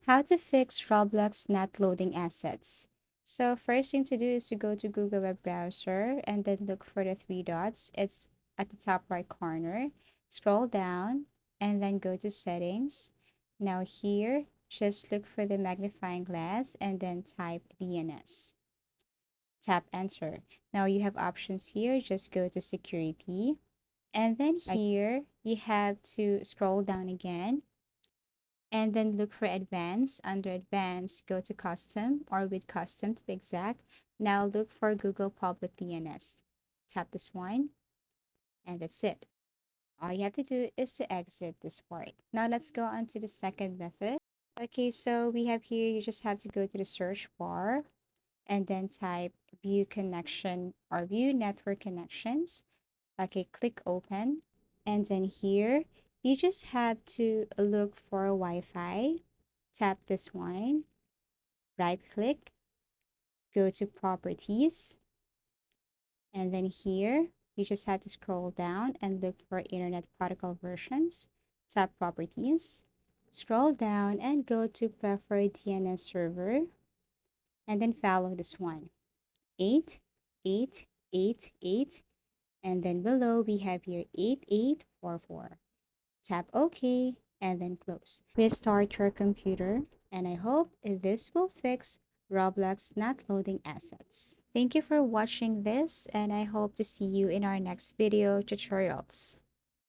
How to fix Roblox not loading assets. So first thing to do is to go to Google web browser and then look for the three dots. It's at the top right corner. Scroll down and then go to settings. Now here, just look for the magnifying glass and then type DNS. Tap enter. Now you have options here. Just go to security. And then here you have to scroll down again and then look for advanced. Under advanced, go to custom or with custom to be exact. Now look for Google Public DNS. Tap this one and that's it. All you have to do is to exit this part. Now let's go on to the second method. Okay, so we have here, you just have to go to the search bar and then type view connection or view network connections. Okay, click open. And then here, you just have to look for Wi-Fi. Tap this one, right click, go to properties. And then here, you just have to scroll down and look for Internet Protocol versions. Tap properties, scroll down and go to preferred DNS server. And then follow this one, 8888. And then below we have here 8844. Tap OK and then close. Restart your computer and I hope this will fix Roblox not loading assets. Thank you for watching this and I hope to see you in our next video tutorials.